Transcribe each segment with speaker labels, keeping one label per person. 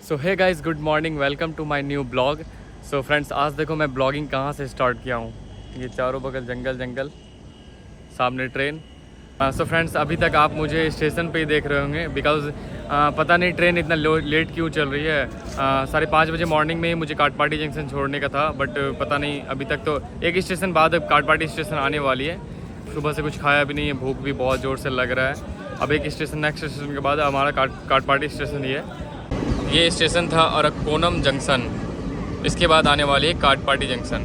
Speaker 1: So hey guys, good morning, welcome to my new blog. So friends, आज देखो मैं blogging कहाँ से स्टार्ट किया हूँ। ये चारों बगल जंगल जंगल, सामने ट्रेन। सो फ्रेंड्स, अभी तक आप मुझे स्टेशन पे ही देख रहे होंगे बिकॉज़ पता नहीं ट्रेन इतना लेट क्यों चल रही है। 5:30 बजे मॉर्निंग में ही मुझे काटपाटी जंक्शन छोड़ने का था, बट पता नहीं अभी तक तो एक स्टेशन बाद काटपाटी स्टेशन आने वाली है। सुबह से कुछ खाया भी नहीं है, भूख भी बहुत ज़ोर से लग रहा है। अब एक स्टेशन, नेक्स्ट स्टेशन के बाद हमारा काटपाटी स्टेशन ही है। ये स्टेशन था अरक्कोनम जंक्शन, इसके बाद आने वाली है काटपाटी जंक्शन।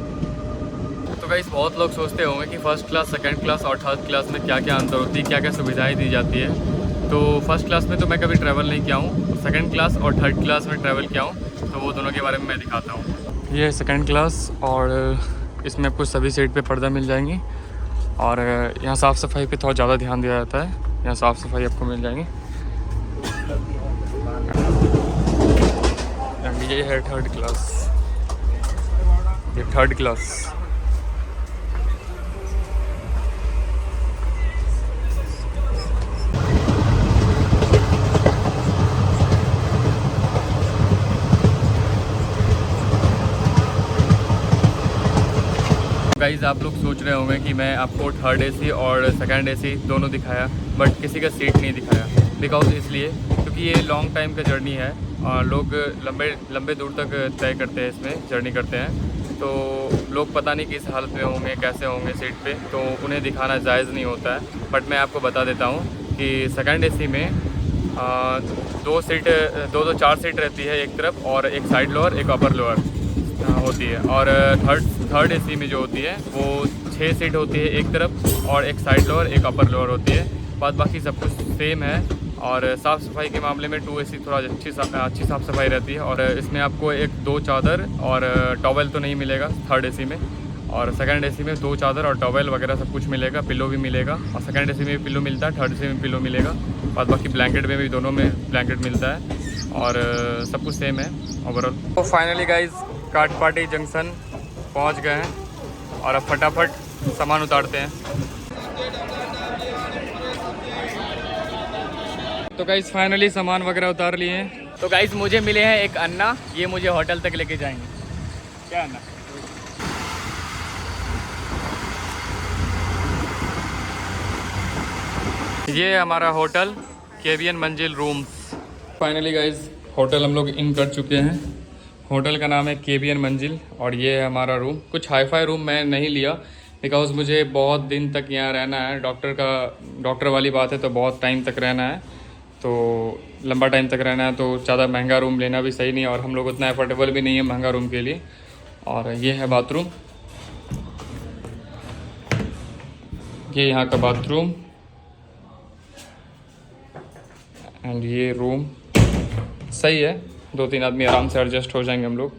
Speaker 1: तो गाइस, बहुत लोग सोचते होंगे कि फ़र्स्ट क्लास, सेकंड क्लास और थर्ड क्लास में क्या क्या अंतर होती है, क्या क्या सुविधाएं दी जाती है। तो फर्स्ट क्लास में तो मैं कभी ट्रैवल नहीं किया हूँ, सेकंड क्लास और थर्ड क्लास में ट्रैवल किया हूँ, तो वो दोनों के बारे में मैं दिखाता हूँ। ये है सेकेंड क्लास और इसमें आपको सभी सीट पर पर्दा मिल जाएंगी और यहाँ साफ़ सफाई पर थोड़ा ज़्यादा ध्यान दिया जाता है। यहाँ साफ़ सफाई आपको मिल जाएंगी। ये है थर्ड क्लास, ये थर्ड क्लास। गाइस, आप लोग सोच रहे होंगे कि मैं आपको थर्ड एसी और सेकंड एसी दोनों दिखाया, बट किसी का सीट नहीं दिखाया। बिकॉज इसलिए क्योंकि ये लॉन्ग टाइम का जर्नी है और लोग लंबे दूर तक तय करते हैं, इसमें जर्नी करते हैं। तो लोग पता नहीं किस हालत में होंगे, कैसे होंगे सीट पे, तो उन्हें दिखाना जायज़ नहीं होता है। बट मैं आपको बता देता हूँ कि सेकंड एसी में दो चार सीट रहती है एक तरफ, और एक साइड लोअर, एक अपर लोअर होती है। और थर्ड एसी में जो होती है वो 6 सीट होती है एक तरफ, और एक साइड लोअर, एक अपर लोअर होती है। बाकी सब कुछ सेम है। और साफ़ सफाई के मामले में 2 एसी थोड़ा अच्छी साफ़ सफाई रहती है। और इसमें आपको 2 चादर और टॉवल तो नहीं मिलेगा थर्ड एसी में, और सेकंड एसी में 2 चादर और टॉवल वगैरह सब कुछ मिलेगा, पिलो भी मिलेगा। और सेकंड एसी में भी पिलो मिलता है, थर्ड एसी में पिलो मिलेगा, और बाकी ब्लैंकेट में भी, दोनों में ब्लैंकेट मिलता है, और सब कुछ सेम है ओवरऑल। तो फाइनली गाइज, काटपाटी जंक्शन पहुंच गए हैं और अब फटाफट सामान उतारते हैं। तो गाइज फाइनली सामान वगैरह उतार लिए हैं। तो गाइज मुझे मिले हैं एक अन्ना, ये मुझे होटल तक लेके जाएंगे। क्या अन्ना? ये हमारा होटल केबियन मंजिल रूम्स। फाइनली गाइज होटल हम लोग इन कर चुके हैं। होटल का नाम है केबियन मंजिल और ये है हमारा रूम। कुछ हाईफाई रूम मैं नहीं लिया बिकॉज़ मुझे बहुत दिन तक यहाँ रहना है। डॉक्टर वाली बात है, तो बहुत टाइम तक रहना है, तो लंबा टाइम तक रहना है, तो ज़्यादा महंगा रूम लेना भी सही नहीं है, और हम लोग उतना एफोर्डेबल भी नहीं है महंगा रूम के लिए। और ये है बाथरूम, ये यहाँ का बाथरूम, एंड ये रूम सही है, 2-3 आदमी आराम से एडजस्ट हो जाएंगे हम लोग।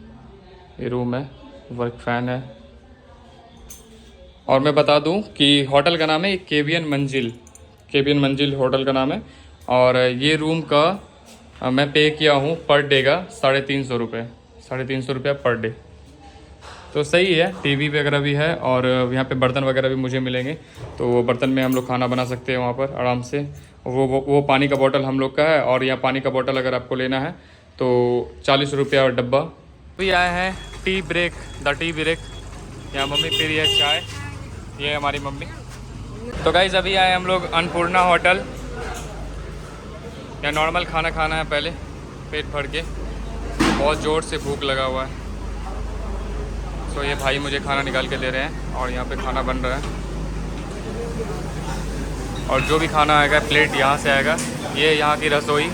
Speaker 1: ये रूम है, वर्क फैन है। और मैं बता दूं कि होटल का नाम है केबियन मंजिल होटल का नाम है। और ये रूम का मैं पे किया हूँ पर डे का 350 रुपये पर डे। तो सही है, टीवी वगैरह भी है, और यहाँ पे बर्तन वगैरह भी मुझे मिलेंगे, तो वो बर्तन में हम लोग खाना बना सकते हैं वहाँ पर आराम से। वो पानी का बोतल हम लोग का है, और यहाँ पानी का बोतल अगर आपको लेना है तो 40 रुपया और डब्बा। अभी आए हैं tea break, the tea break. यहाँ मम्मी पी रही है चाय, ये है हमारी मम्मी। तो गाइस अभी आए हम लोग अन्नपूर्णा होटल। यहाँ नॉर्मल खाना खाना है पहले, पेट भर के, बहुत ज़ोर से भूख लगा हुआ है। तो ये भाई मुझे खाना निकाल के दे रहे हैं, और यहाँ पे खाना बन रहा है, और जो भी खाना आएगा प्लेट यहाँ से आएगा। ये यहाँ की रसोई।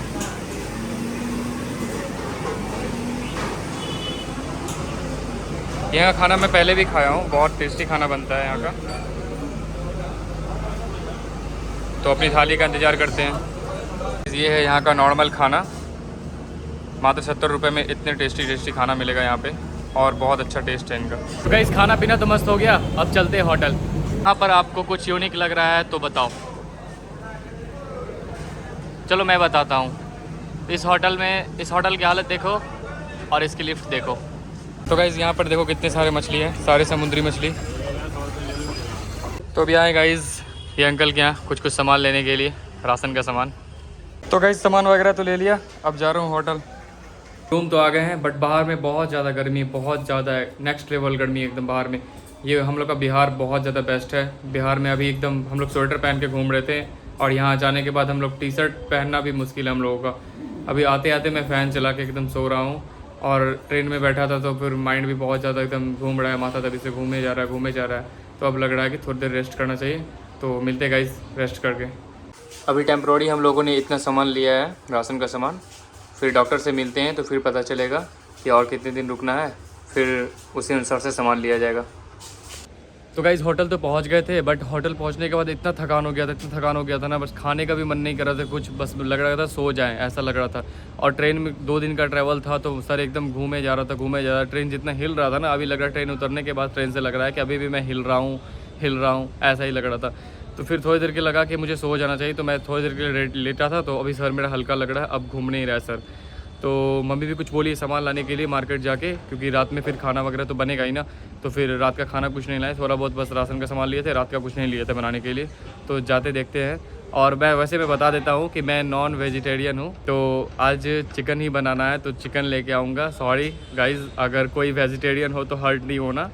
Speaker 1: यहाँ का खाना मैं पहले भी खाया हूँ, बहुत टेस्टी खाना बनता है यहाँ का। तो अपनी थाली का इंतज़ार करते हैं। ये है यहाँ का नॉर्मल खाना, मात्र 70 रुपये में इतने टेस्टी खाना मिलेगा यहाँ पे, और बहुत अच्छा टेस्ट है इनका। तो गाइस खाना पीना तो मस्त हो गया, अब चलते हैं होटल। यहाँ पर आपको कुछ यूनिक लग रहा है तो बताओ। चलो मैं बताता हूँ। इस होटल की हालत देखो, और इसकी लिफ्ट देखो। तो गाइज़ यहाँ पर देखो कितने सारे मछली हैं, सारे समुद्री मछली। तो अभी आए गाइज़ ये अंकल के यहाँ कुछ सामान लेने के लिए, राशन का सामान। तो गाइज़ सामान वगैरह तो ले लिया, अब जा रहा हूँ होटल। रूम तो आ गए हैं, बट बाहर में बहुत ज़्यादा गर्मी है, बहुत ज़्यादा है, नेक्स्ट लेवल गर्मी है एकदम बाहर में। ये हम लोग का बिहार बहुत ज़्यादा बेस्ट है। बिहार में अभी एकदम हम लोग स्वेटर पहन के घूम रहे थे, और यहाँ जाने के बाद हम लोग टी शर्ट पहनना भी मुश्किल है हम लोगों का। अभी आते आते मैं फ़ैन चला के एकदम सो रहा हूँ, और ट्रेन में बैठा था तो फिर माइंड भी बहुत ज़्यादा एकदम घूम रहा है, माथा तभी से घूमे जा रहा है। तो अब लग रहा है कि थोड़ी देर रेस्ट करना चाहिए। तो मिलते गाइस रेस्ट करके। अभी टेम्प्रोरी हम लोगों ने इतना सामान लिया है, राशन का सामान, फिर डॉक्टर से मिलते हैं तो फिर पता चलेगा कि और कितने दिन रुकना है, फिर उसी अनुसार से सामान लिया जाएगा। तो गाइस होटल तो पहुंच गए थे, बट होटल पहुंचने के बाद इतना थकान हो गया था ना, बस खाने का भी मन नहीं कर रहा था कुछ, बस लग रहा था सो जाएं ऐसा लग रहा था। और ट्रेन में 2 दिन का ट्रैवल था, तो सर एकदम घूमे जा रहा था। ट्रेन जितना हिल रहा था ना, अभी लग रहा है ट्रेन उतरने के बाद ट्रेन से लग रहा है कि अभी भी मैं हिल रहा हूँ, ऐसा ही लग रहा था। तो फिर थोड़ी देर के लगा कि मुझे सो जाना चाहिए, तो मैं थोड़ी देर के लिए लेटा था। तो अभी सर मेरा हल्का लग रहा है, अब घूम नहीं रहा है सर। तो मम्मी भी कुछ बोली सामान लाने के लिए मार्केट जाके, क्योंकि रात में फिर खाना वगैरह तो बनेगा ही ना। तो फिर रात का खाना कुछ नहीं लाए, थोड़ा बहुत बस राशन का सामान लिए थे, रात का कुछ नहीं लिए थे बनाने के लिए। तो जाते देखते हैं। और मैं बता देता हूँ कि मैं नॉन वेजिटेरियन हूँ, तो आज चिकन ही बनाना है, तो चिकन लेके आऊँगा। सॉरी गाइज़, अगर कोई वेजिटेरियन हो तो हर्ट नहीं होना,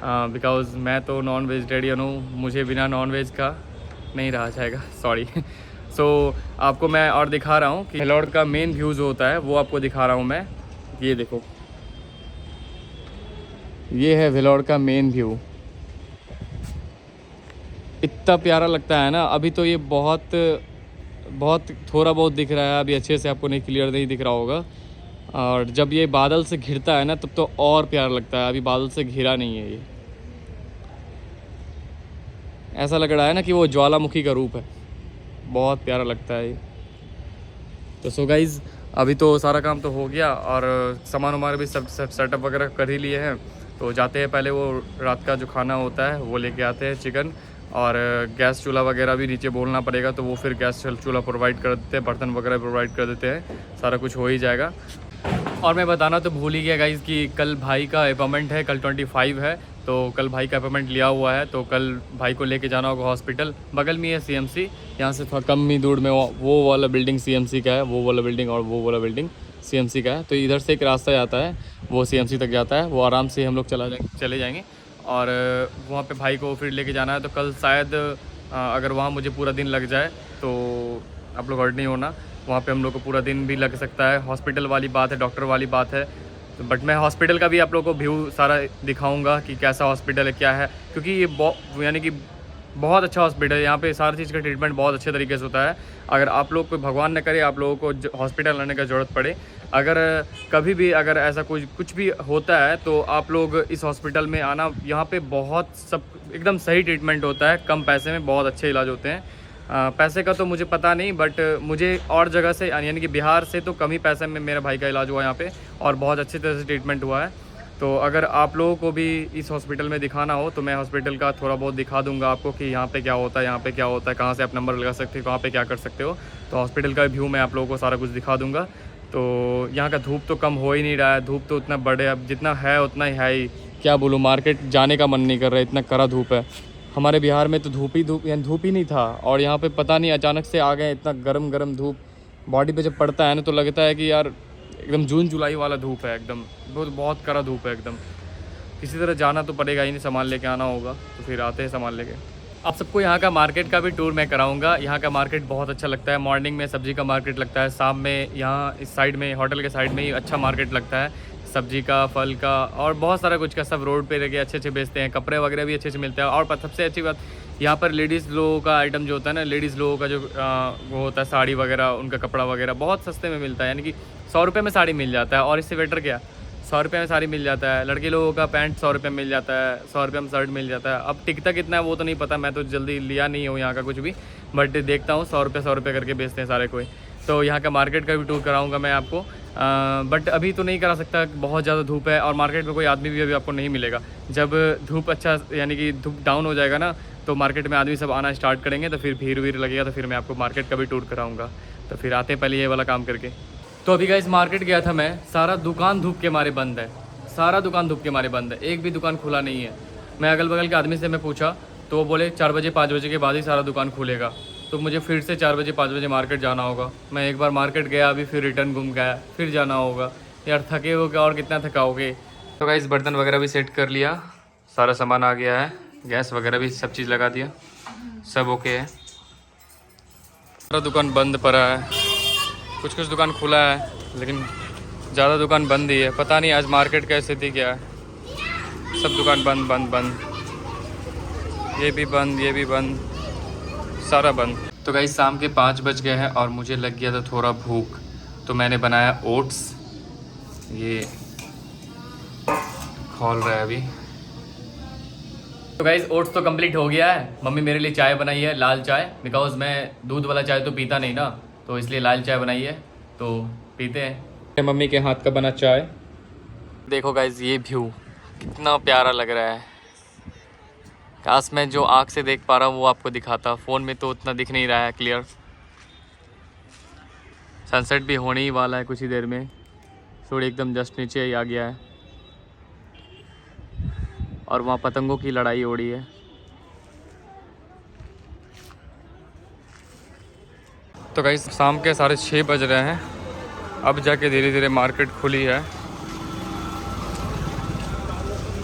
Speaker 1: बिकॉज़ मैं तो नॉन वेजिटेरियन हूँ, मुझे बिना नॉन वेज का नहीं रहा जाएगा, सॉरी। सो आपको मैं और दिखा रहा हूँ कि वेलोर का मेन व्यू जो होता है वो आपको दिखा रहा हूँ मैं। ये देखो, ये है वेलोर का मेन व्यू। इतना प्यारा लगता है ना। अभी तो ये बहुत थोड़ा बहुत दिख रहा है, अभी अच्छे से आपको नहीं क्लियर नहीं दिख रहा होगा। और जब ये बादल से घिरता है ना, तब तो और प्यारा लगता है। अभी बादल से घिरा नहीं है, ये ऐसा लग रहा है ना कि वो ज्वालामुखी का रूप है। बहुत प्यारा लगता है ये। तो सो गाइज़, अभी तो सारा काम तो हो गया, और सामान हमारे भी सब सेटअप वगैरह कर ही लिए हैं। तो जाते हैं, पहले वो रात का जो खाना होता है वो लेके आते हैं, चिकन। और गैस चूल्हा वगैरह भी नीचे बोलना पड़ेगा, तो वो फिर गैस चूल्हा प्रोवाइड कर देते हैं, बर्तन वगैरह प्रोवाइड कर देते हैं, सारा कुछ हो ही जाएगा। और मैं बताना तो भूल ही गया गाइज़ कि कल भाई का अपॉइंटमेंट है, कल 25 है। तो कल भाई का अपॉइंटमेंट लिया हुआ है, तो कल भाई को लेके जाना होगा हॉस्पिटल। बगल में है सीएमसी, यहाँ से थोड़ा कम ही दूर में वो वाला बिल्डिंग सीएमसी का है, वो वाला बिल्डिंग और वो वाला बिल्डिंग सीएमसी का है। तो इधर से एक रास्ता जाता है, वो सीएमसी तक जाता है, वो आराम से हम लोग चले जाएंगे। और वहाँ पे भाई को फिर लेके जाना है। तो कल शायद अगर वहाँ मुझे पूरा दिन लग जाए तो आप लोग हर्ट नहीं होना, वहाँ पे हम लोग को पूरा दिन भी लग सकता है। हॉस्पिटल वाली बात है, डॉक्टर वाली बात है। तो बट मैं हॉस्पिटल का भी आप लोगों को व्यू सारा दिखाऊंगा कि कैसा हॉस्पिटल है, क्या है, क्योंकि ये यानी कि बहुत अच्छा हॉस्पिटल है। यहाँ पे सारी चीज़ का ट्रीटमेंट बहुत अच्छे तरीके से होता है। अगर आप लोग को भगवान न करे आप लोगों को हॉस्पिटल आने का ज़रूरत पड़े, अगर कभी भी अगर ऐसा कुछ भी होता है, तो आप लोग इस हॉस्पिटल में आना। यहाँ पे बहुत सब एकदम सही ट्रीटमेंट होता है, कम पैसे में बहुत अच्छे इलाज होते हैं। पैसे का तो मुझे पता नहीं, बट मुझे और जगह से यानी कि बिहार से तो कम ही पैसे में मेरे भाई का इलाज हुआ यहाँ पे, और बहुत अच्छी तरह से ट्रीटमेंट हुआ है। तो अगर आप लोगों को भी इस हॉस्पिटल में दिखाना हो, तो मैं हॉस्पिटल का थोड़ा बहुत दिखा दूंगा आपको कि यहाँ पे क्या होता है, यहाँ पे क्या होता है, कहाँ से आप नंबर लगा सकते हो, कहाँ पे क्या कर सकते हो। तो हॉस्पिटल का व्यू मैं आप लोगों को सारा कुछ दिखा दूंगा। तो यहाँ का धूप तो कम हो ही नहीं रहा है, धूप तो उतना बड़े, अब जितना है उतना ही है ही। क्या बोलूँ, मार्केट जाने का मन नहीं कर रहा है, इतना कड़ा धूप है। हमारे बिहार में तो धूप ही नहीं था, और यहाँ पे पता नहीं अचानक से आ गए। इतना गरम धूप बॉडी पे जब पड़ता है ना, तो लगता है कि यार एकदम जून जुलाई वाला धूप है, एकदम बहुत कड़ा धूप है एकदम। किसी तरह जाना तो पड़ेगा ही, नहीं सामान लेके आना होगा। तो फिर आते हैं सामान लेके। आप सबको यहाँ का मार्केट का भी टूर मैं कराऊंगा। यहाँ का मार्केट बहुत अच्छा लगता है। मॉर्निंग में सब्जी का मार्केट लगता है, शाम में यहाँ इस साइड में होटल के साइड में ही अच्छा मार्केट लगता है, सब्जी का, फल का और बहुत सारा कुछ का। सब रोड पे लगे अच्छे बेचते हैं, कपड़े वगैरह भी अच्छे मिलते हैं। और सबसे अच्छी बात, यहाँ पर लेडीज़ लोगों का आइटम जो होता है ना, लेडीज़ लोगों का जो वो होता है साड़ी वगैरह, उनका कपड़ा वगैरह बहुत सस्ते में मिलता है। यानी कि 100 रुपये में साड़ी मिल जाता है, और इससे बेटर क्या, 100 रुपये में साड़ी मिल जाता है। लड़के लोगों का पैंट 100 रुपये में मिल जाता है, 100 रुपये में शर्ट मिल जाता है। अब टिकता कितना है वो तो नहीं पता, मैं तो जल्दी लिया नहीं हूँ यहाँ का कुछ भी, बट देखता हूँ 100 रुपये करके बेचते हैं सारे कोई। तो यहाँ का मार्केट का भी टूर कराऊंगा मैं आपको, बट अभी तो नहीं करा सकता, बहुत ज़्यादा धूप है और मार्केट में कोई आदमी भी अभी आपको नहीं मिलेगा। जब धूप अच्छा यानी कि धूप डाउन हो जाएगा ना, तो मार्केट में आदमी सब आना स्टार्ट करेंगे, तो फिर भीड़ लगेगा, तो फिर मैं आपको मार्केट का भी टूर कराऊंगा। तो फिर आते पहले ये वाला काम करके। तो अभी गाइस मार्केट गया था मैं, सारा दुकान धूप के मारे बंद है, सारा दुकान धूप के मारे बंद है, एक भी दुकान खुला नहीं है। मैं अगल बगल के आदमी से मैं पूछा तो वो बोले 4 बजे 5 बजे के बाद ही सारा दुकान खुलेगा। तो मुझे फिर से 4 बजे 5 बजे मार्केट जाना होगा। मैं एक बार मार्केट गया, अभी फिर रिटर्न घूम गया, फिर जाना होगा। यार थके हो क्या और कितना थकाओगे। तो गाइस बर्तन वगैरह भी सेट कर लिया, सारा सामान आ गया है, गैस वगैरह भी सब चीज़ लगा दिया, सब ओके है। सारा दुकान बंद पड़ा है, कुछ कुछ दुकान खुला है लेकिन ज़्यादा दुकान बंद ही है। पता नहीं आज मार्केट का स्थिति क्या है, सब दुकान बंद बंद बंद, ये भी बंद ये भी बंद, सारा बंद। तो गाइस शाम के 5 बज गए हैं और मुझे लग गया था थोड़ा भूख, तो मैंने बनाया ओट्स, ये खोल रहा है अभी। तो गाइस ओट्स तो कंप्लीट हो गया है। मम्मी मेरे लिए चाय बनाई है, लाल चाय, बिकॉज मैं दूध वाला चाय तो पीता नहीं ना, तो इसलिए लाल चाय बनाई है, तो पीते हैं। मम्मी के हाथ का बना चाय। देखो गाइस ये व्यू कितना प्यारा लग रहा है, काश मैं जो आँख से देख पा रहा हूँ वो आपको दिखाता, फ़ोन में तो उतना दिख नहीं रहा है क्लियर। सनसेट भी होने ही वाला है कुछ ही देर में, सूर्य एकदम जस्ट नीचे ही आ गया है और वहाँ पतंगों की लड़ाई हो रही है। तो गाइस शाम के 6:30 बज रहे हैं, अब जाके धीरे धीरे मार्केट खुली है।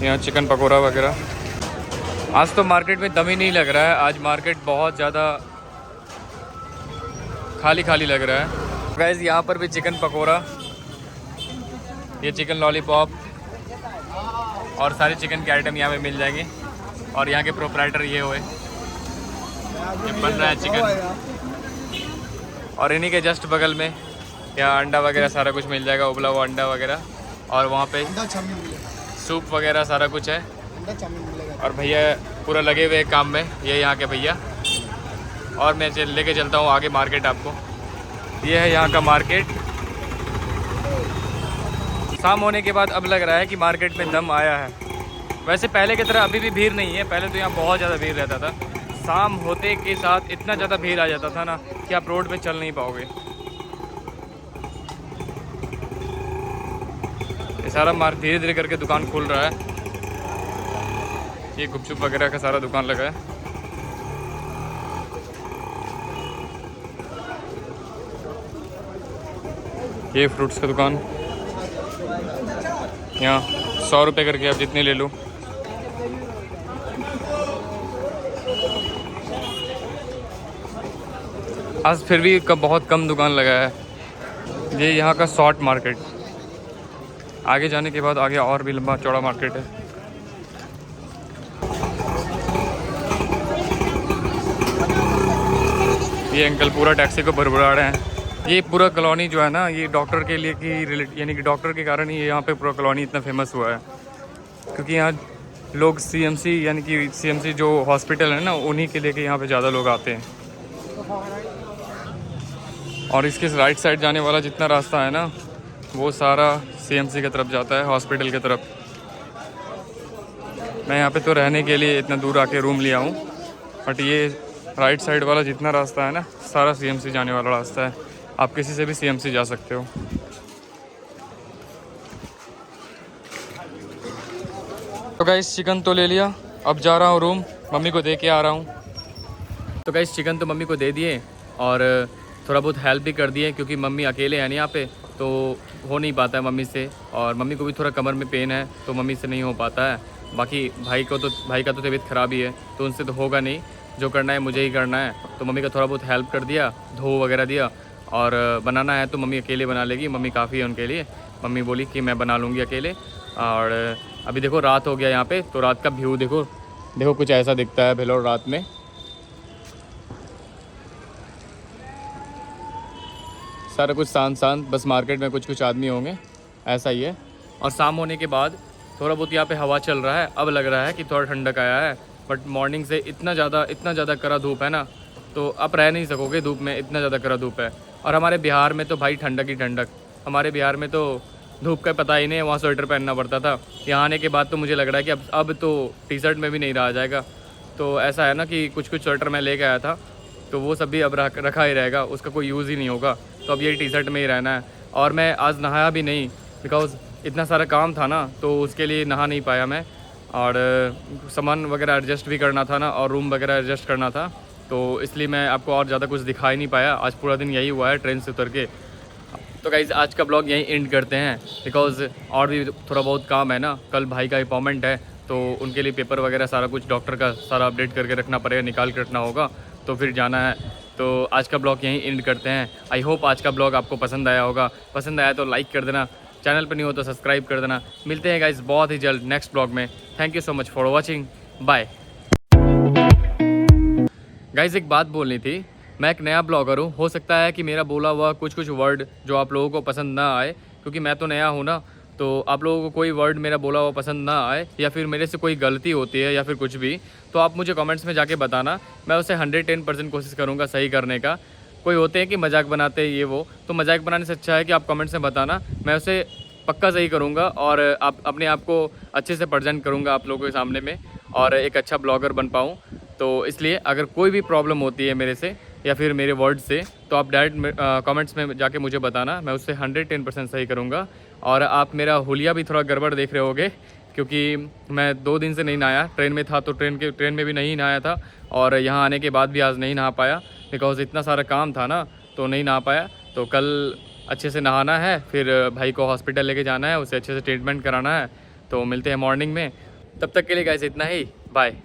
Speaker 1: यहाँ चिकन पकोड़ा वगैरह, आज तो मार्केट में दम ही नहीं लग रहा है, आज मार्केट बहुत ज़्यादा खाली खाली लग रहा है। गाइस यहाँ पर भी चिकन पकोड़ा, ये चिकन लॉलीपॉप और सारे चिकन के आइटम यहाँ पे मिल जाएंगे। और यहाँ के प्रोप्राइटर ये हुए, ये बन रहा है चिकन, और इन्हीं के जस्ट बगल में यहाँ अंडा वगैरह सारा कुछ मिल जाएगा, उबला हुआ अंडा वगैरह, और वहाँ पे सूप वगैरह सारा कुछ है। और भैया पूरा लगे हुए काम में, ये यहाँ के भैया। और मैं लेके चलता हूँ आगे मार्केट आपको। ये है यहाँ का मार्केट। शाम होने के बाद अब लग रहा है कि मार्केट में दम आया है। वैसे पहले की तरह अभी भी भीड़ नहीं है, पहले तो यहाँ बहुत ज़्यादा भीड़ रहता था। शाम होते के साथ इतना ज़्यादा भीड़ आ जाता था ना कि आप रोड पे चल नहीं पाओगे। ये सारा मार्केट धीरे धीरे करके दुकान खुल रहा है। ये गुपचुप वगैरह का सारा दुकान लगा है। ये फ्रूट्स का दुकान, यहाँ 100 रुपये करके आप जितने ले लो। आज फिर भी बहुत कम दुकान लगा है। ये यहाँ का शॉर्ट मार्केट, आगे जाने के बाद आगे और भी लंबा चौड़ा मार्केट है। ये अंकल पूरा टैक्सी को भरभरा रहे हैं। ये पूरा कॉलोनी जो है ना, ये डॉक्टर के लिए की यानी कि डॉक्टर के कारण ही यहाँ पे पूरा कॉलोनी इतना फेमस हुआ है, क्योंकि यहाँ लोग सीएमसी यानी कि सीएमसी जो हॉस्पिटल है ना, उन्हीं के लेके यहाँ पे ज़्यादा लोग आते हैं। और इसके राइट साइड जाने वाला जितना रास्ता है ना, वो सारा सीएमसी की तरफ जाता है, हॉस्पिटल की तरफ। मैं यहाँ पे तो रहने के लिए इतना दूर आके रूम लिया हूँ, बट ये राइट साइड वाला जितना रास्ता है ना, सारा सीएमसी जाने वाला रास्ता है। आप किसी से भी सीएमसी जा सकते हो। तो गाइस चिकन तो ले लिया, अब जा रहा हूँ रूम, मम्मी को दे के आ रहा हूँ। तो गाइस चिकन तो मम्मी को दे दिए और थोड़ा बहुत हेल्प भी कर दिए, क्योंकि मम्मी अकेले हैं नहीं यहाँ पे, तो हो नहीं पाता है मम्मी से। और मम्मी को भी थोड़ा कमर में पेन है, तो मम्मी से नहीं हो पाता है। बाकी भाई का तो तबीयत ख़राब ही है, तो उनसे तो होगा नहीं, जो करना है मुझे ही करना है। तो मम्मी का थोड़ा बहुत हेल्प कर दिया, धो वगैरह दिया। और बनाना है तो मम्मी अकेले बना लेगी, मम्मी काफ़ी है उनके लिए। मम्मी बोली कि मैं बना लूँगी अकेले। और अभी देखो रात हो गया यहाँ पे, तो रात का व्यू देखो कुछ ऐसा दिखता है भेलोर रात में। सारा कुछ शांत शांत, बस मार्केट में कुछ आदमी होंगे, ऐसा ही है। और शाम होने के बाद थोड़ा बहुत यहाँ पे हवा चल रहा है, अब लग रहा है कि थोड़ा ठंडक आया है। बट मॉर्निंग से इतना ज़्यादा कड़ा धूप है ना, तो आप रह नहीं सकोगे धूप में, इतना ज़्यादा कड़ा धूप है। और हमारे बिहार में तो भाई ठंडक ही ठंडक, हमारे बिहार में तो धूप का पता ही नहीं है, वहाँ स्वेटर पहनना पड़ता था। यहाँ आने के बाद तो मुझे लग रहा है कि अब तो टी शर्ट में भी नहीं रहा जाएगा। तो ऐसा है ना कि कुछ स्वेटर मैं लेके आया था, तो वो सब भी अब रखा ही रहेगा, उसका कोई यूज़ ही नहीं होगा। तो अब ये टी शर्ट में ही रहना है। और मैं आज नहाया भी नहीं, बिकॉज़ इतना सारा काम था ना, तो उसके लिए नहा नहीं पाया मैं। और सामान वगैरह एडजस्ट भी करना था ना, और रूम वगैरह एडजस्ट करना था, तो इसलिए मैं आपको और ज़्यादा कुछ दिखा ही नहीं पाया। आज पूरा दिन यही हुआ है ट्रेन से उतर के। तो गाइज़ आज का ब्लॉग यहीं एंड करते हैं, बिकॉज़ और भी थोड़ा बहुत काम है ना। कल भाई का अपॉइंटमेंट है, तो उनके लिए पेपर वगैरह सारा कुछ डॉक्टर का सारा अपडेट करके रखना पड़ेगा, निकाल के रखना होगा, तो फिर जाना है। तो आज का ब्लॉग यहीं एंड करते हैं। आई होप आज का ब्लॉग आपको पसंद आया होगा। पसंद आया तो लाइक कर देना, चैनल पर नहीं हो तो सब्सक्राइब कर देना। मिलते हैं गाइज़ बहुत ही जल्द नेक्स्ट ब्लॉग में। Thank you so much for watching, bye. Guys एक बात बोलनी थी, मैं एक नया ब्लॉगर हूँ। हो सकता है कि मेरा बोला हुआ कुछ वर्ड जो आप लोगों को पसंद ना आए, क्योंकि मैं तो नया हूँ ना। तो आप लोगों को कोई वर्ड मेरा बोला हुआ पसंद ना आए, या फिर मेरे से कोई गलती होती है या फिर कुछ भी, तो आप मुझे कमेंट्स में जाके बताना। मैं उसे 110% कोशिश करूँगा सही करने का। कोई होते हैं कि मजाक बनाते हैं ये वो, तो मजाक बनाने से अच्छा है कि आप कमेंट्स में बताना, मैं उसे पक्का सही करूँगा और आप अपने आप को अच्छे से प्रेजेंट करूँगा आप लोगों के सामने में, और एक अच्छा ब्लॉगर बन पाऊँ। तो इसलिए अगर कोई भी प्रॉब्लम होती है मेरे से या फिर मेरे वर्ड से, तो आप डायरेक्ट कमेंट्स में जाके मुझे बताना, मैं उससे 110% सही करूँगा। और आप मेरा हुलिया भी थोड़ा गड़बड़ देख रहे होगे, क्योंकि मैं 2 दिन से नहीं नहाया। ट्रेन में था तो ट्रेन में भी नहीं नहाया था, और यहाँ आने के बाद भी आज नहीं नहा पाया, बिकॉज़ इतना सारा काम था ना, तो नहीं नहा पाया। तो कल अच्छे से नहाना है, फिर भाई को हॉस्पिटल लेके जाना है, उसे अच्छे से ट्रीटमेंट कराना है। तो मिलते हैं मॉर्निंग में, तब तक के लिए गाइस इतना ही, बाय।